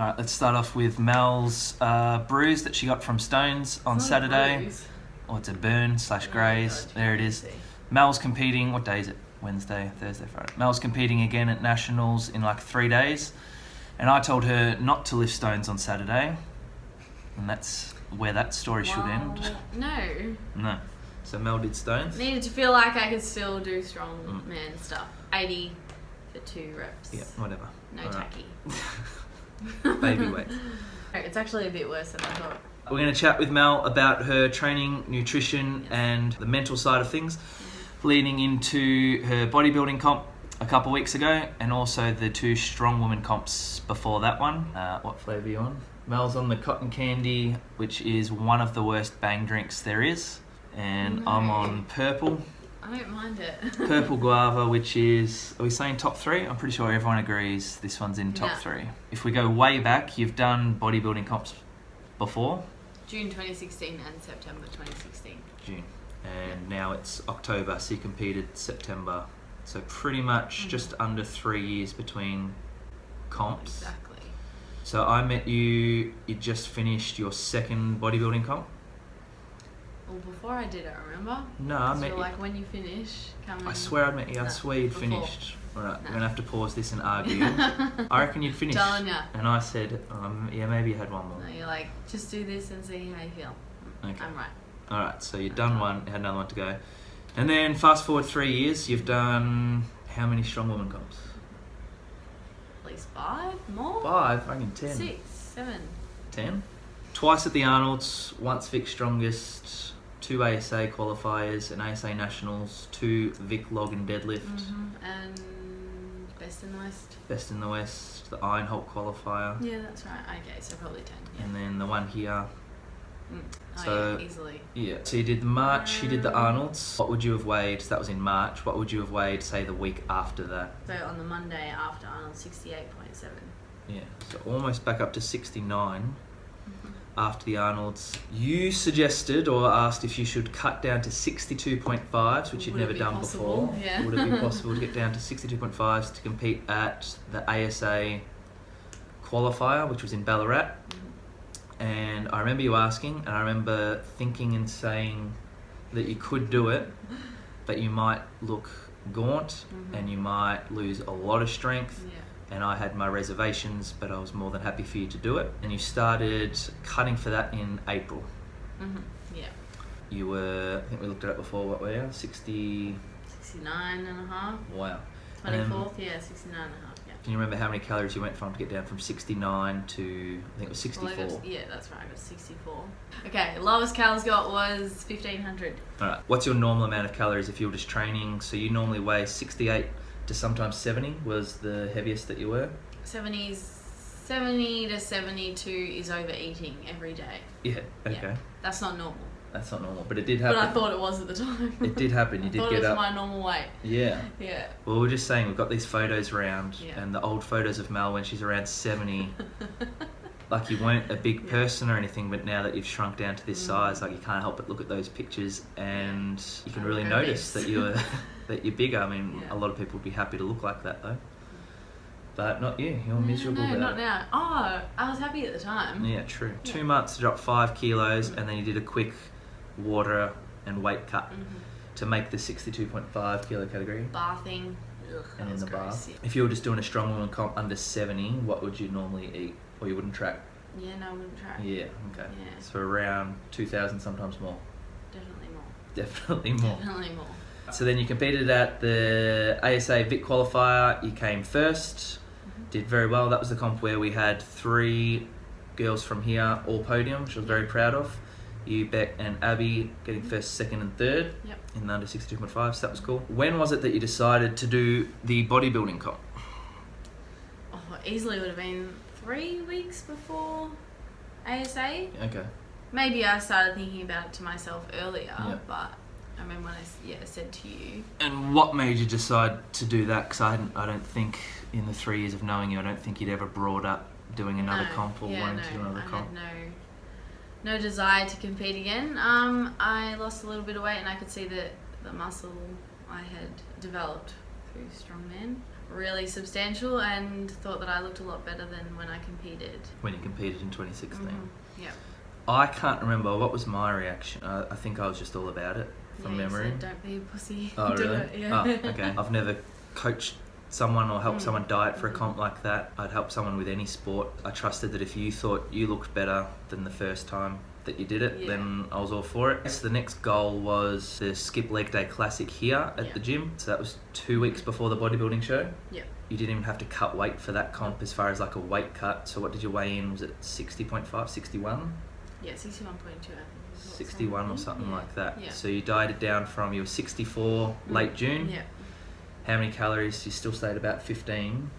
All right, let's start off with Mel's bruise that she got from stones on Saturday. Oh, it's a burn / graze. There it is. Mel's competing. What day is it? Wednesday, Thursday, Friday. Mel's competing again at Nationals in like 3 days. And I told her not to lift stones on Saturday. And that's where that story should end. No. So Mel did stones. Needed to feel like I could still do strong man stuff. 80 for 2 reps. Yeah, whatever. No tacky. Baby weight. It's actually a bit worse than I thought. We're going to chat with Mel about her training, nutrition, and the mental side of things, leading into her bodybuilding comp a couple weeks ago, and also the 2 Strongwoman comps before that one. What flavour are you on? Mel's on the cotton candy, which is one of the worst bang drinks there is, and I'm on purple. I don't mind it. Purple guava, which is, are we saying top 3? I'm pretty sure everyone agrees this one's in top 3. If we go way back, you've done bodybuilding comps before? June 2016 and September 2016. June. And now it's October, so you competed September. So pretty much just under 3 years between comps. Exactly. So I met you just finished your 2nd bodybuilding comp? Well, before I did it, remember? No, I met you. you. Like when you finish, come I swear I met you. I swear you'd finished. Alright, we're going to have to pause this and argue. I reckon you'd finished. Telling ya. And I said, yeah, maybe you had one more. No, you're like, just do this and see how you feel. Okay. I'm right. Alright, so you've done one, you had another one to go. And then fast forward 3 years, you've done how many Strongwoman comps? At least 5 more? 5, I reckon 10. 6, 7. 10? Twice at the Arnold's, once Vic Strongest, 2 ASA qualifiers, an ASA Nationals, 2 Vic Log and Deadlift. And Best in the West. Best in the West, the Iron Hulk qualifier. Yeah, that's right. Okay, so probably 10. Yeah. And then the one here. So, yeah, easily. Yeah, so you did March, you did the Arnold's. What would you have weighed, so that was in March, what would you have weighed, say, the week after that? So on the Monday after Arnold, 68.7. Yeah, so almost back up to 69 after the Arnold's. You suggested or asked if you should cut down to 62.5s, which you'd never done before. Yeah. Would it be possible to get down to 62.5s to compete at the ASA qualifier, which was in Ballarat? And I remember you asking, and I remember thinking and saying that you could do it, but you might look gaunt and you might lose a lot of strength. Yeah. And I had my reservations, but I was more than happy for you to do it. And you started cutting for that in April. Yeah. You were, I think we looked at it before, what were you? 60... 69 and a half. Wow. 24th, yeah, 69 and a half. Can you remember how many calories you went from to get down from 69 to, I think it was 64? Well, yeah, that's right, I got 64. Okay, lowest calories got was 1500. Alright, what's your normal amount of calories if you were just training? So you normally weigh 68 to sometimes 70 was the heaviest that you were? 70 to 72 is overeating every day. Yeah, okay. Yeah, that's not normal. That's not normal, but it did happen. But I thought it was at the time. It did happen, you did get up. I thought it was my normal weight. Yeah. Yeah. Well, we're just saying, we've got these photos around, and the old photos of Mel when she's around 70, like you weren't a big person or anything, but now that you've shrunk down to this size, like you can't help but look at those pictures and you can really notice that you're bigger. I mean, a lot of people would be happy to look like that though. But not you. You're miserable. No, not now. Oh, I was happy at the time. Yeah, true. 2 months to drop 5 kilos, and then you did a quick water and weight cut to make the 62.5 kilo category. Bathing. Ugh, and in the bath. Yeah. If you were just doing a Strongwoman comp under 70, what would you normally eat? Or you wouldn't track? Yeah, no, I wouldn't track. Yeah, okay. Yeah. So around 2,000, sometimes more. Definitely more. Definitely more. Definitely more. So then you competed at the ASA Vic qualifier. You came first. Did very well. That was the comp where we had 3 girls from here all podium, which I was very proud of. You, Beck and Abby getting first, second and third in the under 62.5, so that was cool. When was it that you decided to do the bodybuilding comp? Oh, easily would have been 3 weeks before ASA. Okay. Maybe I started thinking about it to myself earlier, but I remember when I said to you. And what made you decide to do that? Because I don't think in the 3 years of knowing you, I don't think you'd ever brought up doing another comp or wanting to do another comp. I had no desire to compete again. I lost a little bit of weight and I could see that the muscle I had developed through strongman. really substantial, and thought that I looked a lot better than when I competed. When you competed in 2016. Yeah. I can't remember what was my reaction. I think I was just all about it from memory. You said, don't be a pussy. Oh, Do really? it. Yeah. Oh, okay. I've never coached someone or helped someone diet for a comp like that. I'd help someone with any sport. I trusted that if you thought you looked better than the first time that you did it, then I was all for it. So the next goal was the Skip Leg Day Classic here at the gym. So that was 2 weeks before the bodybuilding show. Yeah. You didn't even have to cut weight for that comp as far as like a weight cut. So what did you weigh in? Was it 60.5, 61? Yeah, 61.2 I think. 61 or something like that. Yeah. So you dieted down from, you were 64 late June. Yeah. How many calories? You still stayed about 15.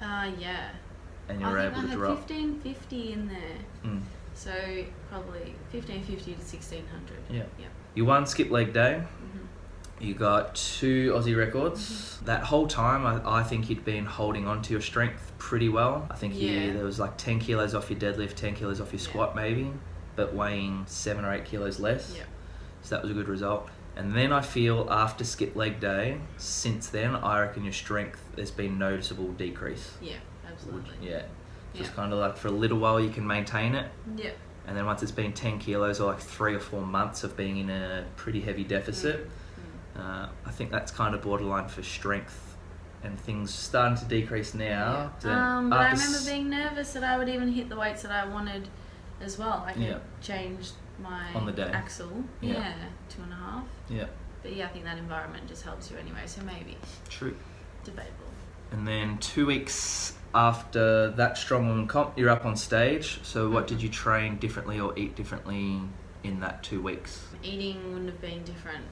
Yeah. And you were able to drop. I had 1550 in there. So probably 1550 to 1600. Yeah. Yeah. You won Skip Leg Day. You got 2 Aussie records. That whole time, I think you'd been holding on to your strength pretty well. I think there was like 10 kilos off your deadlift, 10 kilos off your squat maybe, but weighing 7 or 8 kilos less. Yeah. So that was a good result. And then I feel after Skip Leg Day, since then, I reckon your strength, there's been noticeable decrease. Yeah, absolutely. Yeah. Just kind of like for a little while you can maintain it. Yeah. And then once it's been 10 kilos or like 3 or 4 months of being in a pretty heavy deficit, I think that's kind of borderline for strength, and things starting to decrease now. But I remember being nervous that I would even hit the weights that I wanted as well. I could change my on the day. axle. Yeah, 2.5. Yeah. But yeah, I think that environment just helps you anyway, so maybe. True. Debatable. And then 2 weeks after that Strongwoman comp, you're up on stage. So what did you train differently or eat differently in that 2 weeks? Eating wouldn't have been different,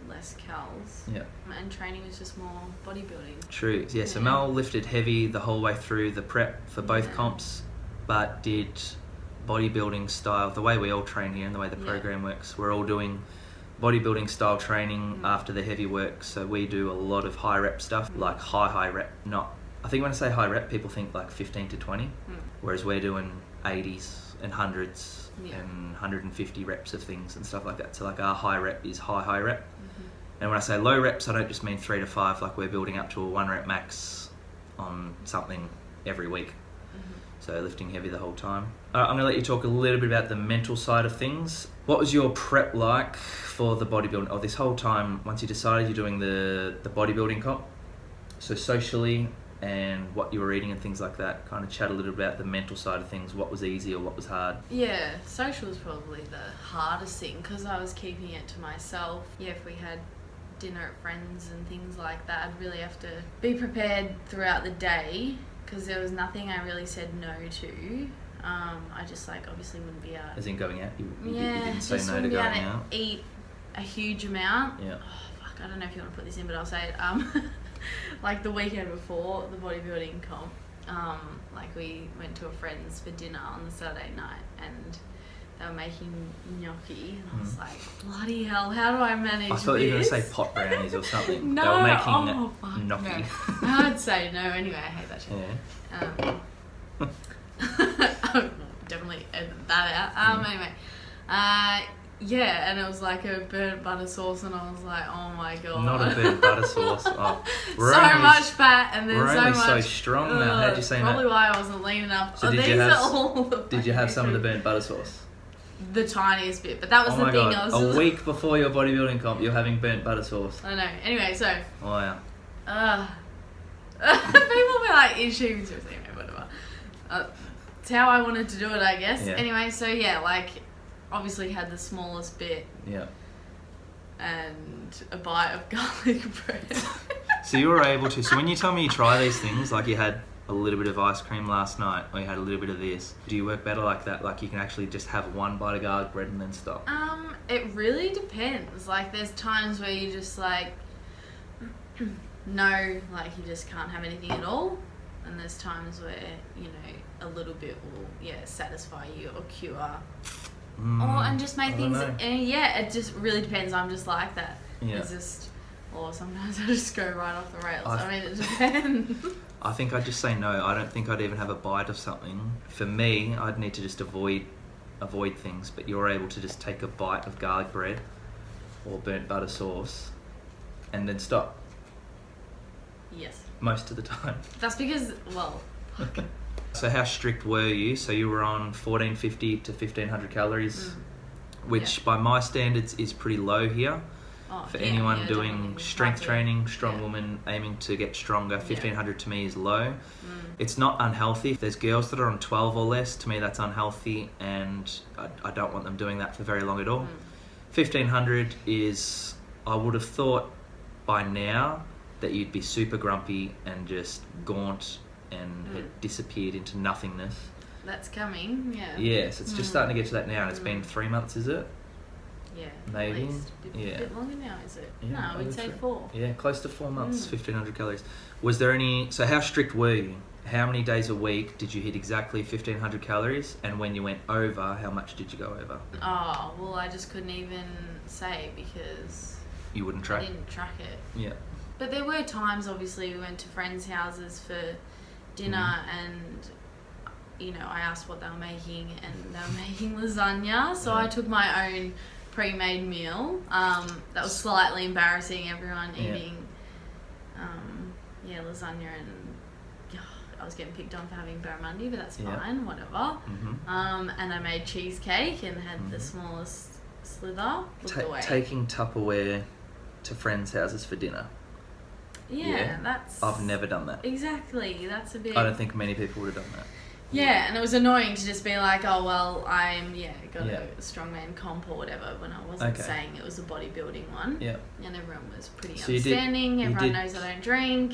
less calories. Yeah. And training was just more bodybuilding. True. Yeah, so Mel lifted heavy the whole way through the prep for both comps, but did bodybuilding style, the way we all train here and the way the program works, we're all doing bodybuilding style training after the heavy work. So we do a lot of high rep stuff, like high rep, I think when I say high rep, people think like 15 to 20, whereas we're doing 80s and 100s and 150 reps of things and stuff like that. So like our high rep is high rep. And when I say low reps, I don't just mean 3 to 5, like we're building up to a 1 rep max on something every week. So lifting heavy the whole time. I'm going to let you talk a little bit about the mental side of things. What was your prep like for the bodybuilding? Oh, this whole time, once you decided you're doing the bodybuilding comp, so socially and what you were eating and things like that, kind of chat a little about the mental side of things. What was easy or what was hard? Yeah, social was probably the hardest thing because I was keeping it to myself. Yeah, if we had dinner at friends and things like that, I'd really have to be prepared throughout the day because there was nothing I really said no to. I just obviously wouldn't be out. As in going out? You didn't say no to going out? Eat a huge amount. Yeah. Oh, fuck, I don't know if you want to put this in, but I'll say it. Like the weekend before the bodybuilding comp, we went to a friend's for dinner on the Saturday night and they were making gnocchi and I was like, bloody hell, how do I manage this? I thought you were going to say pot brownies or something. No, they were making gnocchi. No. I'd say no anyway, I hate that shit. Yeah. I'll definitely edit that out. Anyway, and it was like a burnt butter sauce and I was like, oh my god. Not a burnt butter sauce. Oh, so much fat and then so much. We're so strong now. How'd you say that? Probably why I wasn't lean enough. So did you have some of the burnt butter sauce? The tiniest bit, but that was the thing. God. A week before your bodybuilding comp, you're having burnt butter sauce. I know. Anyway, so. Wow. People be like, is she seriously? Whatever. It's how I wanted to do it, I guess. Yeah. Anyway, so yeah, obviously had the smallest bit. Yeah. And a bite of garlic bread. So you were able to. So when you tell me you try these things, like you had a little bit of ice cream last night, or you had a little bit of this, do you work better like that? Like you can actually just have one bite of garlic bread and then stop? It really depends. There's times where you just no, you just can't have anything at all. And there's times where, a little bit will, satisfy you or cure. And just make things, it just really depends. I'm just like that. Yeah. It's just, or sometimes I just go right off the rails. It depends. I think I'd just say no. I don't think I'd even have a bite of something. For me, I'd need to just avoid things, but you're able to just take a bite of garlic bread or burnt butter sauce and then stop. Yes. most of the time. That's because, well, fuck. So how strict were you? So you were on 1450 to 1500 calories, which by my standards is pretty low here. For anyone doing strength training, strong woman, aiming to get stronger, 1500 to me is low. It's not unhealthy. If there's girls that are on 12 or less, to me that's unhealthy, and I don't want them doing that for very long at all. 1500 is, I would have thought by now that you'd be super grumpy and just gaunt and had disappeared into nothingness. That's coming, yeah. Yes, it's just starting to get to that now, and it's been 3 months, is it? Yeah, maybe. At least. A bit longer now, is it? Yeah, no, I would say 4. Yeah, close to 4 months, 1500 calories. Was there any, so how strict were you? How many days a week did you hit exactly 1500 calories? And when you went over, how much did you go over? Oh, well, I just couldn't even say because you wouldn't track? I didn't track it. Yeah. But there were times, obviously, we went to friends' houses for dinner and, you know, I asked what they were making and they were making lasagna. So I took my own pre-made meal. That was slightly embarrassing, everyone eating lasagna, and I was getting picked on for having barramundi, but that's fine, whatever. And I made cheesecake and had the smallest slither. Taking Tupperware to friends' houses for dinner. Yeah, that's... I've never done that. Exactly, that's a bit... I don't think many people would have done that. Yeah, and it was annoying to just be like, oh, well, I'm, got a strongman comp or whatever, when I wasn't saying it was a bodybuilding one. Yeah. And everyone was pretty understanding. Everyone knows I don't drink.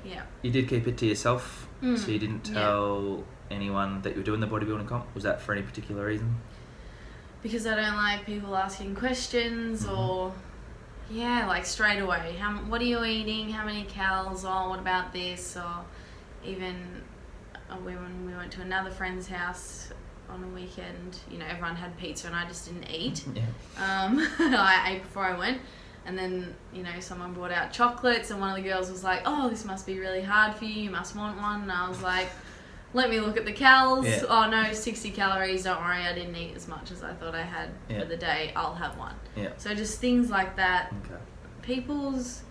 Yeah. You did keep it to yourself, so you didn't tell anyone that you were doing the bodybuilding comp? Was that for any particular reason? Because I don't like people asking questions or... Yeah, like straight away. What are you eating? How many calories? Oh, what about this? Or even when we went to another friend's house on a weekend, you know, everyone had pizza and I just didn't eat. I ate before I went. And then, you know, someone brought out chocolates and one of the girls was like, oh, this must be really hard for you. You must want one. And I was like, let me look at the calories. Oh, no, 60 calories. Don't worry, I didn't eat as much as I thought I had for the day. I'll have one. So just things like that. People's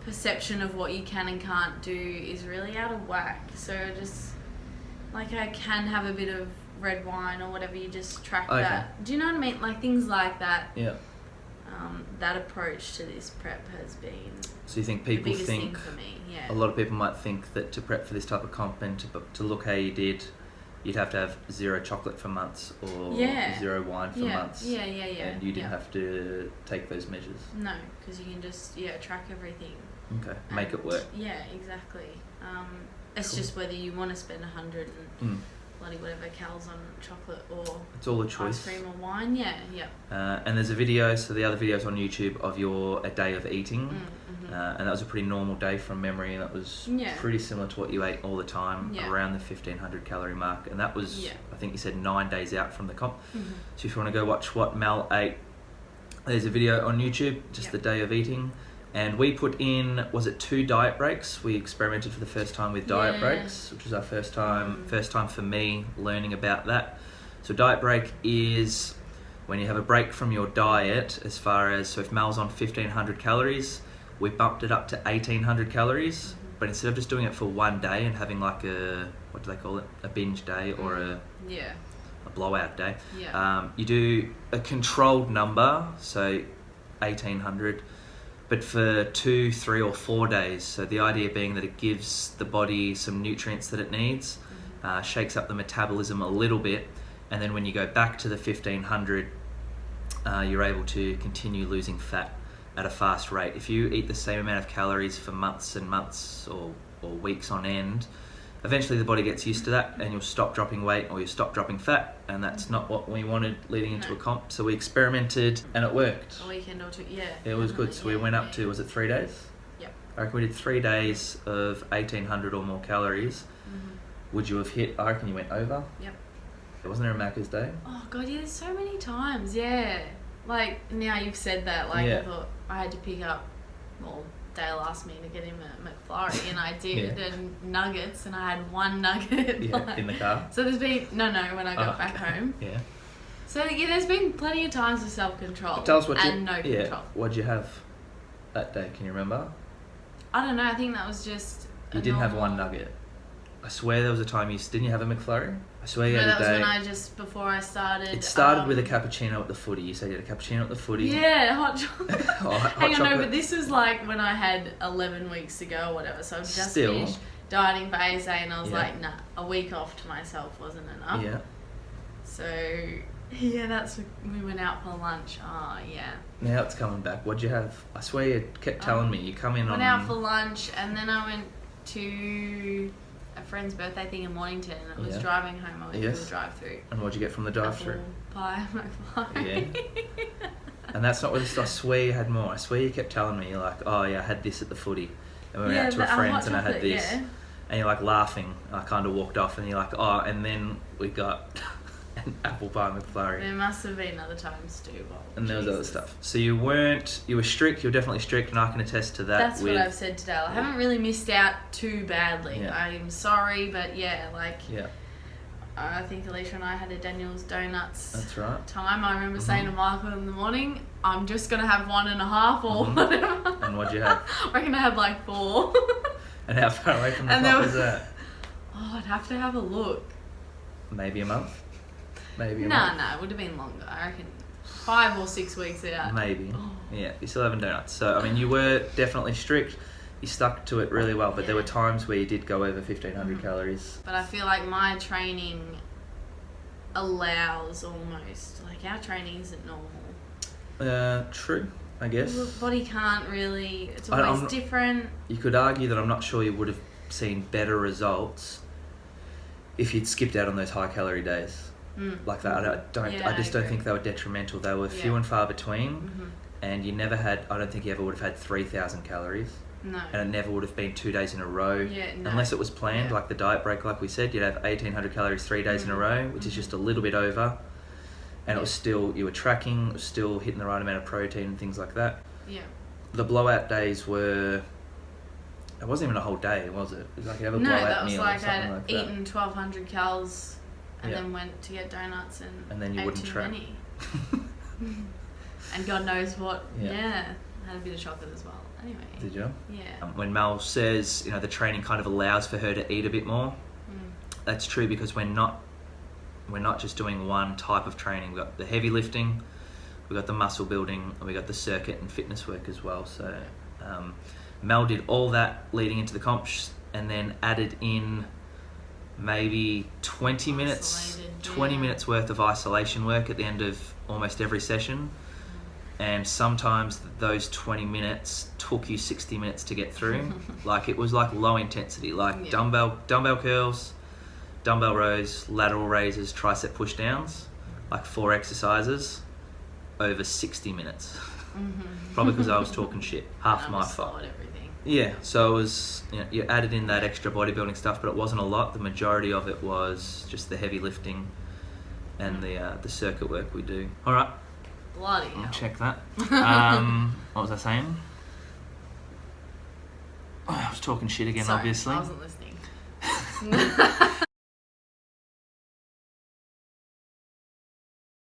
perception of what you can and can't do is really out of whack. So just, like, I can have a bit of red wine or whatever, you just track that. Do you know what I mean? Like, things like that. Yeah. That approach to this prep has been so you think people the biggest think thing for me. A lot of people might think that to prep for this type of comp and to look how you did, you'd have to have 0 chocolate for months or 0 wine for months. And you didn't have to take those measures. No, because you can just track everything. Okay, make it work. Yeah, exactly. It's just whether you want to spend 100 and bloody whatever calories on chocolate or it's all a choice. Ice cream or wine. And there's a video, so the other videos on YouTube of a day of eating, and that was a pretty normal day from memory, and that was pretty similar to what you ate all the time, around the 1500 calorie mark, and that was I think you said 9 days out from the comp. So if you want to go watch what Mel ate, there's a video on YouTube, just the day of eating. And we put in, was it 2 diet breaks? We experimented for the first time with diet breaks, which was our first time for me learning about that. So diet break is when you have a break from your diet as far as, so if Mel's on 1500 calories, we bumped it up to 1800 calories, but instead of just doing it for 1 day and having like a, what do they call it? A binge day or a blowout day. You do a controlled number, so 1800, but for 2, 3 or 4 days. So the idea being that it gives the body some nutrients that it needs, shakes up the metabolism a little bit, and then when you go back to the 1500, you're able to continue losing fat at a fast rate. If you eat the same amount of calories for months and months or weeks on end, eventually the body gets used to that and you'll stop dropping weight or you stop dropping fat, and that's not what we wanted leading into a comp. So we experimented and it worked. A weekend or 2, it was good. So we went up to, was it 3 days? I reckon we did 3 days of 1800 or more calories. Would you have hit, I reckon you went over? Wasn't there a Macca's day? Oh god, there's so many times, like now you've said that, like I thought I had to pick up, well, Dale asked me to get him a McFlurry and I did, and nuggets, and I had 1 nugget. In the car? So there's been, no, when I got back home. So there's been plenty of times of self-control. Tell us what no control. What'd you have that day, can you remember? I don't know, I think that was just You didn't have one nugget. I swear there was a time didn't you have a McFlurry? I swear you had a day. that was when before I started. It started with a cappuccino at the footy. You said you had a cappuccino at the footy. Yeah, hot chocolate. Hot Hang on, chocolate. no, but this was like when I had 11 weeks to go or whatever. So I've just Still. finished dieting for ASA and I was Yeah. like, nah, a week off to myself wasn't enough. Yeah. So, yeah, we went out for lunch. Oh, yeah. Now it's coming back. What'd you have? I swear you kept telling me. You come in on... Went out for lunch and then I went to a friend's birthday thing in Mornington and it was Yeah. driving home. I went Yes. through the drive-through. And what'd you get from the drive-through? Apple pie, McFlurry. Yeah. And that's not what I swear you had more. I swear you kept telling me, you're like, oh yeah, I had this at the footy. And we went out to a friend's and I had this. Yeah. And you're like laughing. I kind of walked off and you're like, oh, and then we got an apple pie McFlurry. There must have been other times too. Well, And there was other stuff. So you were strict, you were definitely strict, and I can attest to that. That's what I've said today. I haven't really missed out too badly. Yeah. I'm sorry, but yeah, Yeah, I think Alicia and I had a Daniel's Donuts that's right. time. I remember saying to Michael in the morning, I'm just going to have 1.5 or whatever. And what'd you have? I reckon I had like 4. And how far away from the And top there is that? Oh, I'd have to have a look. Maybe a month? Maybe a No, month? it would have been longer. I reckon 5 or 6 weeks out. Maybe. Oh. Yeah, you're still having donuts. So, I mean, you were definitely strict. You stuck to it really well, but there were times where you did go over 1,500 calories. But I feel like my training allows almost, like our training isn't normal. True, I guess. Your body can't really, it's I'm always not- different. You could argue that I'm not sure you would have seen better results if you'd skipped out on those high calorie days. Like that, I just don't think they were detrimental. They were few and far between, and you never had. I don't think you ever would have had 3,000 calories, No. and it never would have been 2 days in a row, Yeah, no. unless it was planned, like the diet break. Like we said, you'd have 1,800 calories 3 days in a row, which is just a little bit over, and it was still you were tracking, it was still hitting the right amount of protein and things like that. Yeah. The blowout days were. It wasn't even a whole day, was it? It was like you have a No, blowout that was meal or like something I'd like that. eaten 1,200 calories and Yeah. then went to get donuts and And then you ate wouldn't too track. many. And God knows what. Yeah. Yeah. Had a bit of chocolate as well. Anyway. Did you? Yeah. When Mel says, the training kind of allows for her to eat a bit more, that's true because we're not just doing one type of training. We've got the heavy lifting, we've got the muscle building, and we've got the circuit and fitness work as well. So Mel did all that leading into the comps and then added in maybe 20 minutes worth of isolation work at the end of almost every session. And sometimes those 20 minutes took you 60 minutes to get through. Like it was like low intensity, like dumbbell curls, dumbbell rows, lateral raises, tricep push downs, like 4 exercises over 60 minutes. Probably because I was talking shit. Half my fault. Everything. Yeah, so it was, you added in that extra bodybuilding stuff, but it wasn't a lot. The majority of it was just the heavy lifting and the circuit work we do. All right. Bloody I'll hell. check that. What was I saying? Oh, I was talking shit again, Sorry, obviously. I wasn't listening.